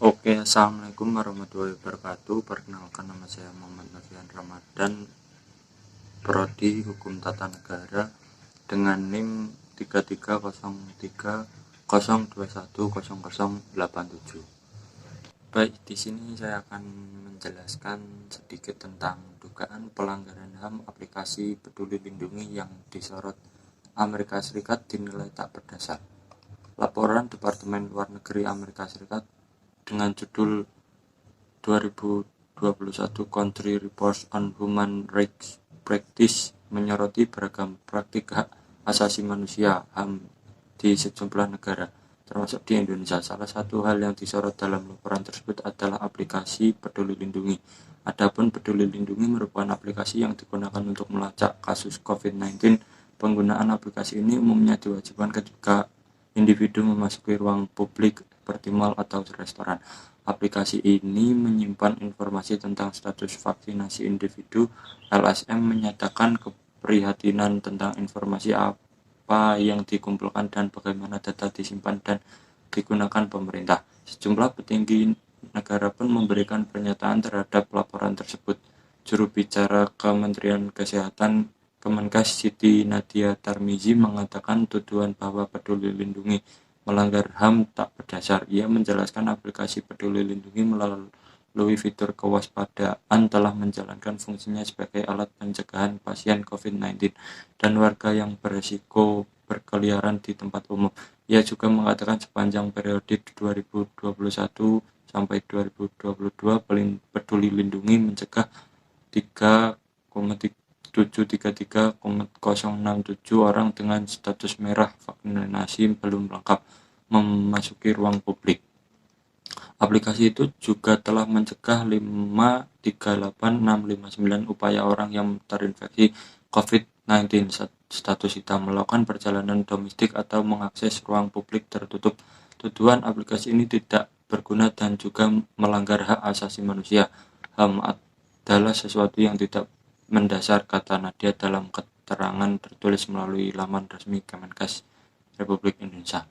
Oke, assalamualaikum warahmatullahi wabarakatuh. Perkenalkan, nama saya Muhammad Novian Ramadan, Prodi Hukum Tata Negara dengan NIM 330302100087. Baik, di sini saya akan menjelaskan sedikit tentang dugaan pelanggaran HAM aplikasi Peduli Lindungi yang disorot Amerika Serikat dinilai tak berdasar. Laporan Departemen Luar Negeri Amerika Serikat dengan judul 2021 Country Report on Human Rights Practice menyoroti beragam praktik hak asasi manusia HAM di sejumlah negara, termasuk di Indonesia. Salah satu hal yang disorot dalam laporan tersebut adalah aplikasi Peduli Lindungi. Adapun Peduli Lindungi merupakan aplikasi yang digunakan untuk melacak kasus COVID-19. Penggunaan aplikasi ini umumnya diwajibkan ketika individu memasuki ruang publik seperti mal atau restoran. Aplikasi ini menyimpan informasi tentang status vaksinasi individu. LSM menyatakan keprihatinan tentang informasi apa yang dikumpulkan dan bagaimana data disimpan dan digunakan pemerintah. Sejumlah petinggi negara pun memberikan pernyataan terhadap laporan tersebut. Juru bicara Kementerian Kesehatan Kemenkes Siti Nadia Tarmizi mengatakan tuduhan bahwa Peduli Lindungi melanggar HAM tak berdasar. Ia menjelaskan aplikasi Peduli Lindungi melalui fitur kewaspadaan telah menjalankan fungsinya sebagai alat pencegahan pasien COVID-19 dan warga yang berisiko berkeliaran di tempat umum. Ia juga mengatakan sepanjang periode 2021 sampai 2022 Peduli Lindungi mencegah 3,733,067 orang dengan status merah vaksinasi belum lengkap memasuki ruang publik. Aplikasi itu juga telah mencegah 538.659 upaya orang yang terinfeksi COVID-19 status hitam melakukan perjalanan domestik atau mengakses ruang publik tertutup. Tuduhan aplikasi ini tidak berguna dan juga melanggar hak asasi manusia. HAM adalah sesuatu yang tidak mendasar, kata Nadia dalam keterangan tertulis melalui laman resmi Kemenkes Republik Indonesia.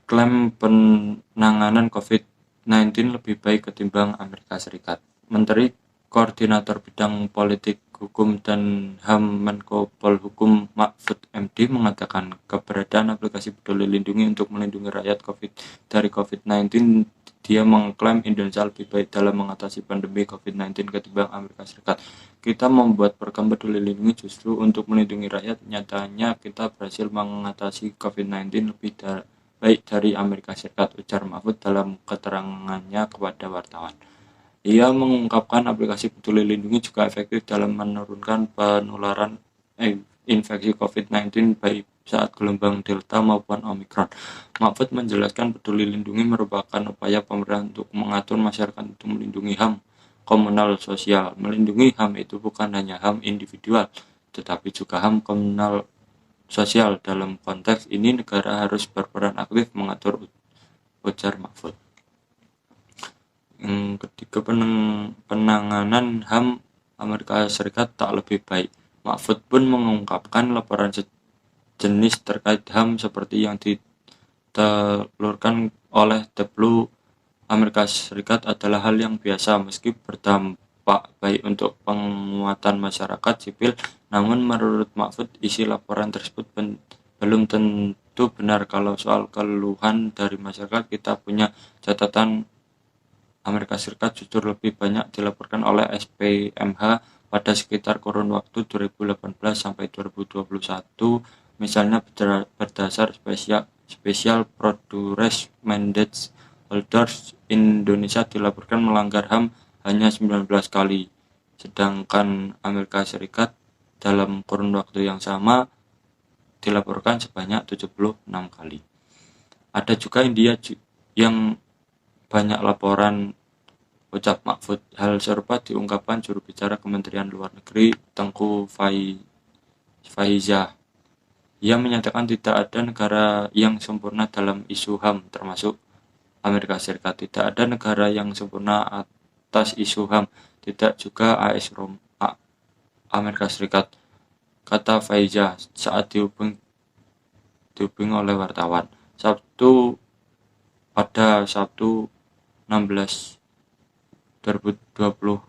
Klaim penanganan COVID-19 lebih baik ketimbang Amerika Serikat. Menteri Koordinator Bidang Politik Hukum dan HAM Menko Polhukam Mahfud MD mengatakan keberadaan aplikasi Peduli Lindungi untuk melindungi rakyat dari COVID-19. Dia mengklaim Indonesia lebih baik dalam mengatasi pandemi COVID-19 ketimbang Amerika Serikat. Kita membuat program Peduli Lindungi justru untuk melindungi rakyat. Nyatanya kita berhasil mengatasi COVID-19 lebih baik dari Amerika Serikat, ujar Mahfud dalam keterangannya kepada wartawan. Ia mengungkapkan aplikasi Peduli Lindungi juga efektif dalam menurunkan penularan infeksi COVID-19 baik saat gelombang Delta maupun Omikron. Mahfud menjelaskan Peduli Lindungi merupakan upaya pemerintah untuk mengatur masyarakat untuk melindungi HAM komunal sosial. Melindungi HAM itu bukan hanya HAM individual, tetapi juga HAM komunal sosial. Dalam konteks ini negara harus berperan aktif mengatur, ujar Mahfud. Ketika penanganan HAM Amerika Serikat tak lebih baik, Mahfud pun mengungkapkan laporan sejenis terkait HAM seperti yang ditelurkan oleh The Blue Amerika Serikat adalah hal yang biasa meski berdampak baik untuk penguatan masyarakat sipil. Namun menurut Mahfud, isi laporan tersebut belum tentu benar. Kalau soal keluhan dari masyarakat, kita punya catatan Amerika Serikat justru lebih banyak dilaporkan oleh SPMH pada sekitar kurun waktu 2018 sampai 2021. Misalnya berdasar Special Produce Mandate Holders, Indonesia dilaporkan melanggar HAM hanya 19 kali, sedangkan Amerika Serikat dalam kurun waktu yang sama dilaporkan sebanyak 76 kali. Ada juga India yang banyak laporan, ucap Mahfud. Hal serupa diungkapkan juru bicara Kementerian Luar Negeri Tengku Faizah. Ia menyatakan tidak ada negara yang sempurna dalam isu HAM, termasuk Amerika Serikat. Tidak ada negara yang sempurna atas isu HAM, tidak juga Amerika Serikat, kata Faizah saat dihubungi oleh wartawan Sabtu pada Sabtu 16 2022.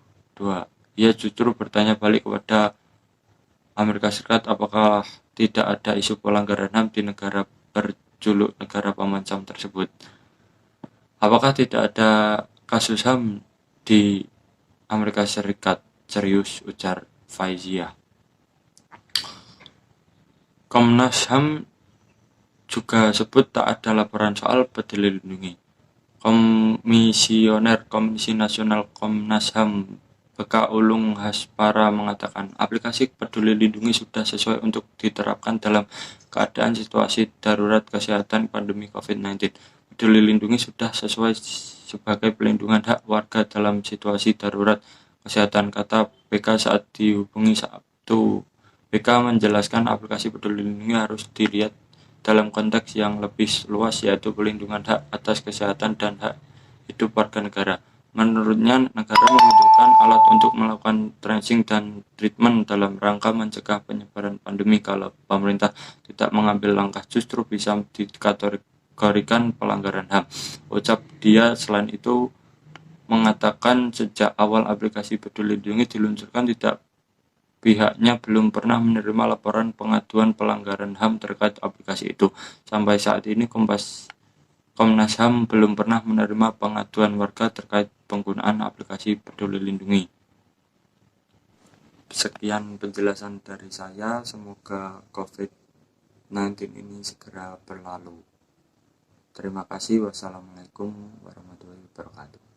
Ia justru bertanya balik kepada Amerika Serikat apakah tidak ada isu pelanggaran HAM di negara berjuluk negara pemancam tersebut. Apakah tidak ada kasus HAM di Amerika Serikat? Serius, ujar Faizia. Komnas HAM juga sebut tak ada laporan soal Peduli Lindungi. Komisioner Komisi Nasional Komnas HAM BK Ulung Haspara mengatakan aplikasi Peduli Lindungi sudah sesuai untuk diterapkan dalam keadaan situasi darurat kesehatan pandemi COVID-19. Peduli Lindungi sudah sesuai sebagai pelindungan hak warga dalam situasi darurat kesehatan, kata BK saat dihubungi Sabtu. BK menjelaskan aplikasi Peduli Lindungi harus dilihat dalam konteks yang lebih luas, yaitu pelindungan hak atas kesehatan dan hak hidup warga negara. Menurutnya, negara membutuhkan alat untuk melakukan tracing dan treatment dalam rangka mencegah penyebaran pandemi. Kalau pemerintah tidak mengambil langkah, justru bisa dikategorikan pelanggaran HAM, ucap dia. Selain itu, mengatakan sejak awal aplikasi Peduli Lindungi diluncurkan, pihaknya belum pernah menerima laporan pengaduan pelanggaran HAM terkait aplikasi itu. Sampai saat ini Komnas HAM belum pernah menerima pengaduan warga terkait penggunaan aplikasi Peduli Lindungi. Sekian penjelasan dari saya, semoga COVID-19 ini segera berlalu. Terima kasih. Wassalamualaikum warahmatullahi wabarakatuh.